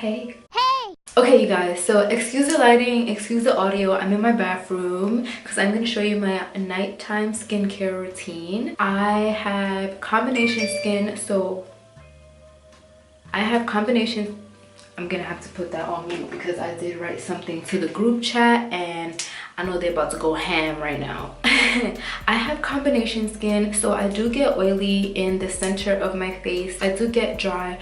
Hey. Okay, you guys, so excuse the lighting, excuse the audio. I'm in my bathroom because I'm going to show you my nighttime skincare routine. I have combination skin, so I have combination. I'm going to have to put that on mute because I did write something to the group chat and I know they're about to go ham right now. I have combination skin, so I do get oily in the center of my face. I do get dry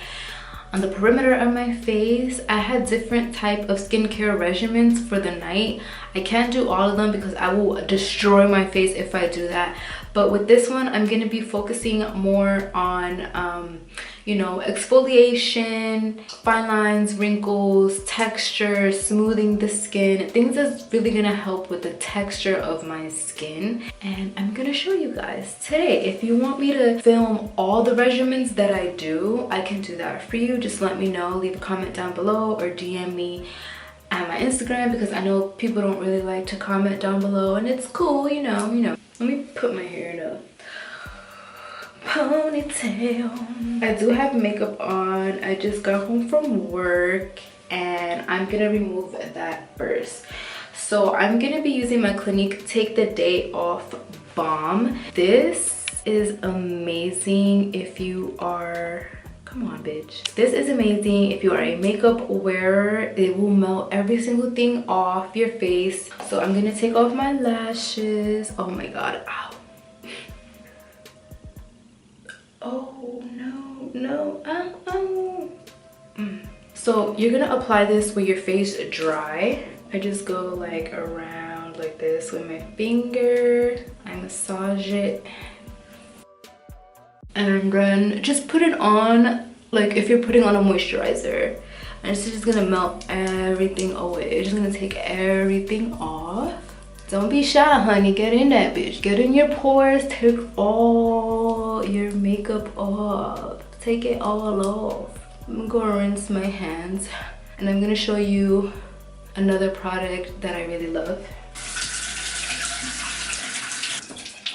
on the perimeter of my face. I had different type of skincare regimens for the night. I can't do all of them because I will destroy my face if I do that. But with this one, I'm going to be focusing more on, you know, exfoliation, fine lines, wrinkles, texture, smoothing the skin, things that's really going to help with the texture of my skin. And I'm going to show you guys today. If you want me to film all the regimens that I do, I can do that for you. Just let me know, leave a comment down below or DM me at my Instagram because I know people don't really like to comment down below, and it's cool, you know. Let me put my hair in a ponytail. I do have makeup on. I just got home from work and I'm gonna remove that first. So I'm gonna be using my Clinique Take the Day Off Balm. This is amazing if you are, come on bitch, this is amazing if you are a makeup wearer. It will melt every single thing off your face. So I'm gonna take off my lashes. Oh my god, ow. Oh no, So you're gonna apply this with your face dry. I just go like around like this with my finger. I massage it and then just put it on like if you're putting on a moisturizer, and it's just gonna melt everything away. It's just gonna take everything off. Don't be shy, honey. Get in that bitch. Get in your pores. Take all your makeup off. Take it all off. I'm gonna go rinse my hands and I'm gonna show you another product that I really love.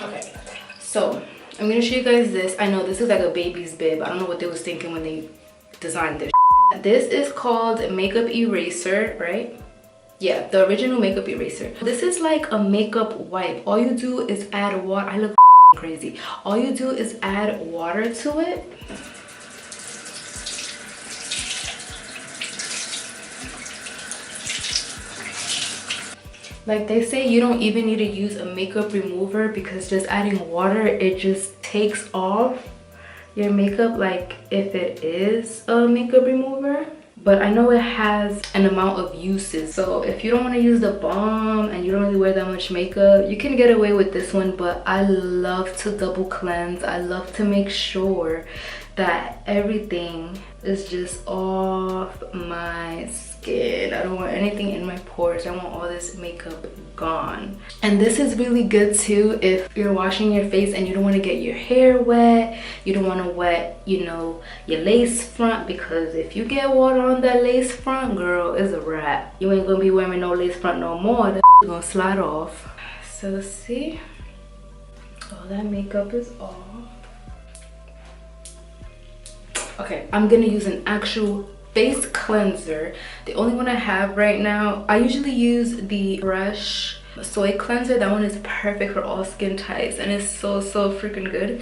Okay, so I'm gonna show you guys this. I know this is like a baby's bib. I don't know what they was thinking when they designed this. This is called Makeup Eraser, right? Yeah, the original makeup eraser. This is like a makeup wipe. All you do is add water. I look crazy. All you do is add water to it. Like they say, you don't even need to use a makeup remover because just adding water, it just takes off your makeup like if it is a makeup remover. But I know it has an amount of uses, so if you don't want to use the balm and you don't really wear that much makeup, you can get away with this one. But I love to double cleanse. I love to make sure that everything is just off my skin. I don't want anything in my pores. I want all this makeup gone. And this is really good too if you're washing your face and you don't want to get your hair wet. You don't want to wet, you know, your lace front, because if you get water on that lace front, girl, it's a wrap. You ain't gonna be wearing no lace front no more. That's gonna slide off. So see, all that makeup is off. Okay, I'm gonna use an actual face cleanser. The only one I have right now, I usually use the Fresh Soy Cleanser. That one is perfect for all skin types and it's so freaking good.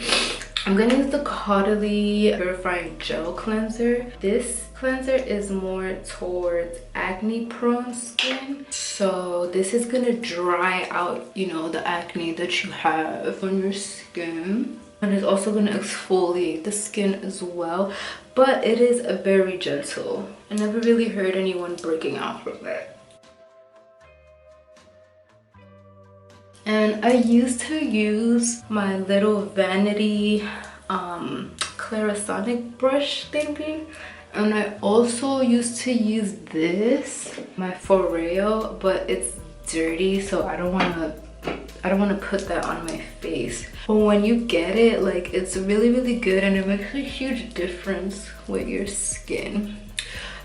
I'm gonna use the Caudalie Purifying Gel Cleanser. This cleanser is more towards acne prone skin, so this is gonna dry out, you know, the acne that you have on your skin. And it's also going to exfoliate the skin as well, but it is very gentle. I never really heard anyone breaking out from it. And I used to use my little vanity Clarisonic brush thingy, and I also used to use this, my Foreo, but it's dirty, so I don't want to put that on my face. But when you get it, like, it's really good and it makes a huge difference with your skin.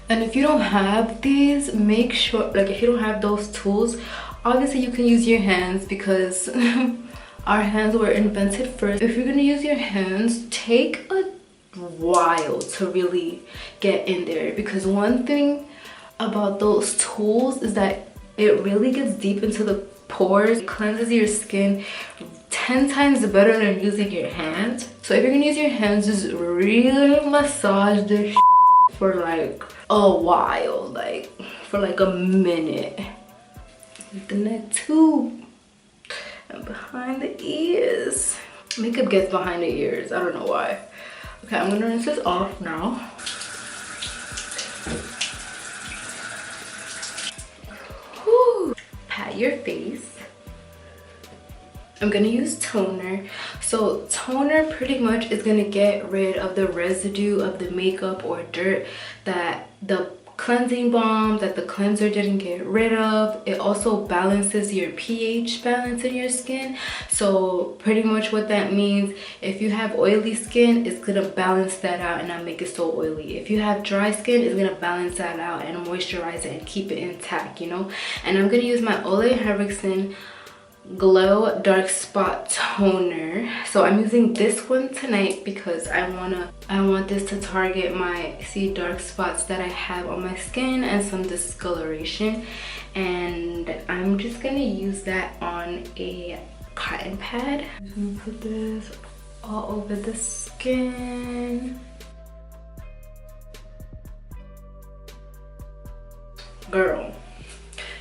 And if you don't have these, make sure, like, if you don't have those tools, obviously you can use your hands because our hands were invented first. If you're gonna use your hands, take a wild to really get in there, because one thing about those tools is that it really gets deep into the pores. It cleanses your skin 10 times better than using your hands. So if you're gonna use your hands, just really massage this for like a while, like for like a minute. The neck too, and behind the ears. Makeup gets behind the ears, I don't know why. Okay, I'm gonna rinse this off now. Whew. Pat your face. I'm gonna use toner. So toner pretty much is gonna get rid of the residue of the makeup or dirt that the cleansing balm, that the cleanser didn't get rid of. It also balances your pH balance in your skin. So pretty much what that means, if you have oily skin, it's gonna balance that out and not make it so oily. If you have dry skin, it's gonna balance that out and moisturize it and keep it intact, you know. And I'm gonna use my Ole Henriksen Glow Dark Spot Toner. So I'm using this one tonight because I want this to target my dark spots that I have on my skin and some discoloration, and I'm just gonna use that on a cotton pad. I'm gonna put this all over the skin. Girl,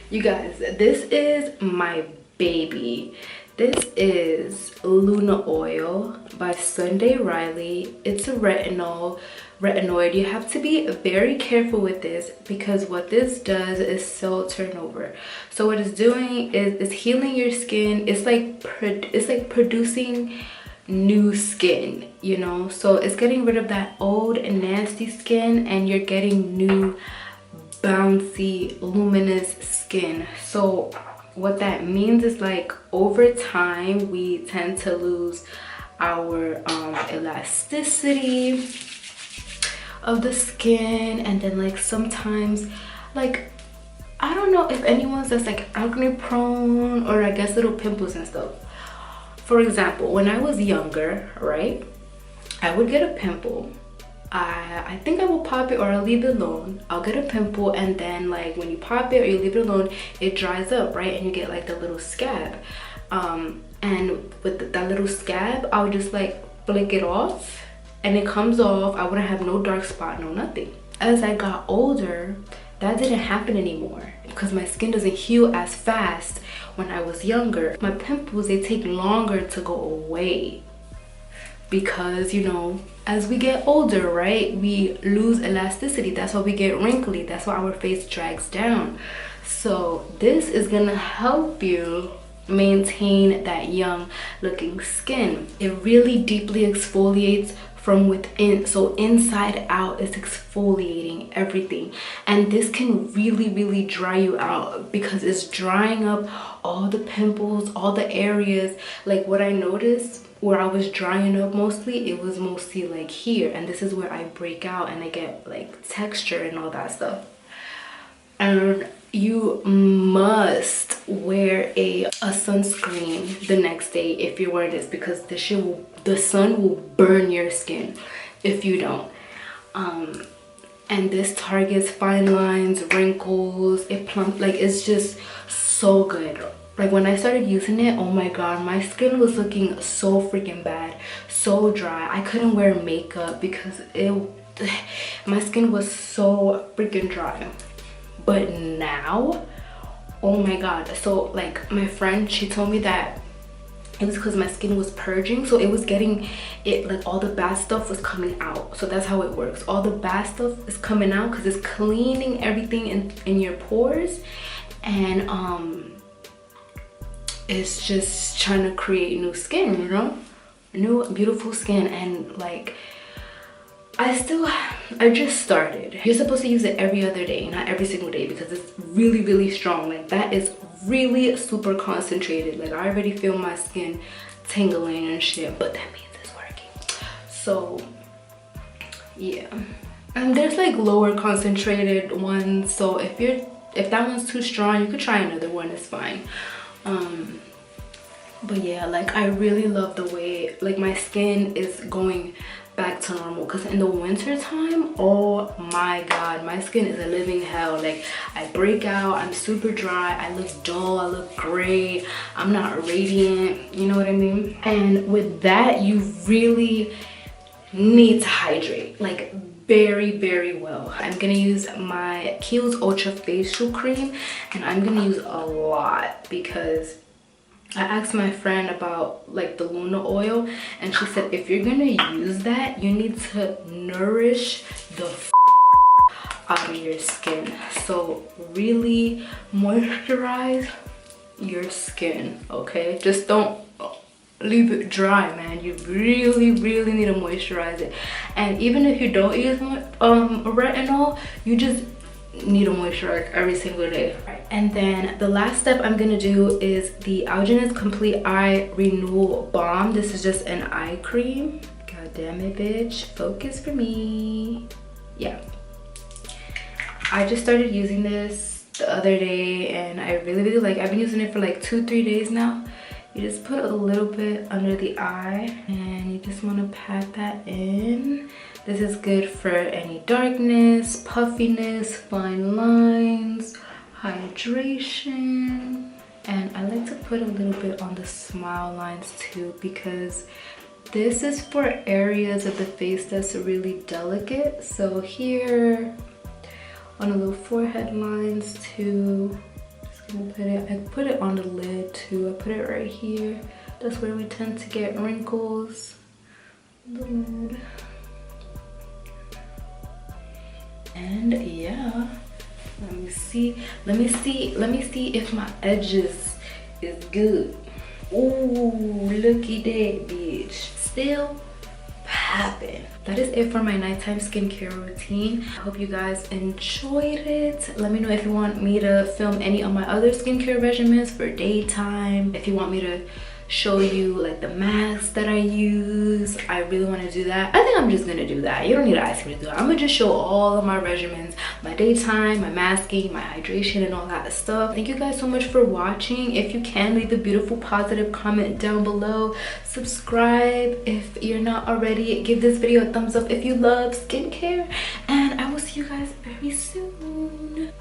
you guys, this is my baby. This is Luna Oil by Sunday Riley. It's a retinoid. You have to be very careful with this because what this does is cell turnover. So what it's doing is it's healing your skin. It's like producing new skin, you know. So it's getting rid of that old and nasty skin, and you're getting new bouncy luminous skin. So what that means is, like, over time we tend to lose our elasticity of the skin, and then like sometimes, like, I don't know if anyone's that's like acne prone or I guess little pimples and stuff. For example, when I was younger, right, I would get a pimple. I think I will pop it or I'll leave it alone. I'll get a pimple, and then like when you pop it or you leave it alone, it dries up, right, and you get like the little scab. And with that little scab, I would just like flick it off and it comes off. I wouldn't have no dark spot, no nothing. As I got older, that didn't happen anymore because my skin doesn't heal as fast when I was younger. My pimples, they take longer to go away because, you know, as we get older, right, we lose elasticity. That's why we get wrinkly. That's why our face drags down. So this is gonna help you maintain that young looking skin. It really deeply exfoliates from within, so inside out it's exfoliating everything, and this can really dry you out because it's drying up all the pimples, all the areas. Like what I noticed where I was drying up mostly, it was mostly like here, and this is where I break out and I get like texture and all that stuff. And you must wear a sunscreen the next day if you're wearing this, because the sun will burn your skin if you don't. And this targets fine lines, wrinkles, it plump, like it's just so good. Like when I started using it, oh my god, my skin was looking so freaking bad, so dry. I couldn't wear makeup because my skin was so freaking dry. But now, oh my god. So like my friend, she told me that it was because my skin was purging, so it was getting it, like all the bad stuff was coming out. So that's how it works. All the bad stuff is coming out because it's cleaning everything in your pores, and it's just trying to create new skin, you know, new beautiful skin. And like I just started. You're supposed to use it every other day, not every single day, because it's really strong. Like that is really super concentrated. Like I already feel my skin tingling and shit, but that means it's working. So yeah, and there's like lower concentrated ones, so if that one's too strong, you could try another one, it's fine. But yeah, like I really love the way like my skin is going back to normal, because in the winter time, oh my god, my skin is a living hell. Like, I break out, I'm super dry, I look dull, I look gray, I'm not radiant, you know what I mean? And with that, you really need to hydrate, like very, very well. I'm gonna use my Kiehl's Ultra Facial Cream, and I'm gonna use a lot because I asked my friend about like the Luna oil, and she said if you're gonna use that, you need to nourish the out of your skin. So really moisturize your skin, okay? Just don't leave it dry, man. You really, really need to moisturize it. And even if you don't use retinol, you just need to moisturize every single day. And then the last step I'm gonna do is the Algenist Complete Eye Renewal Balm. This is just an eye cream. God damn it, bitch. Focus for me. Yeah. I just started using this the other day, and I really, really like it. I've been using it for like 2-3 days now. You just put a little bit under the eye, and you just want to pat that in. This is good for any darkness, puffiness, fine lines, hydration. And I like to put a little bit on the smile lines too, because this is for areas of the face that's really delicate. So here, on the little forehead lines too. I put it on the lid too. I put it right here. That's where we tend to get wrinkles. The lid. And yeah, let me see if my edges is good. Ooh, looky that, bitch. Still popping. That is it for my nighttime skincare routine. I hope you guys enjoyed it. Let me know if you want me to film any of my other skincare regimens for daytime. If you want me to show you like the masks that I use, I really want to do that. I think I'm just gonna do that. You don't need to ask me to do it. I'm gonna just show all of my regimens, my daytime, my masking, my hydration, and all that stuff. Thank you guys so much for watching. If you can, leave a beautiful positive comment down below. Subscribe if you're not already. Give this video a thumbs up if you love skincare, and I will see you guys very soon.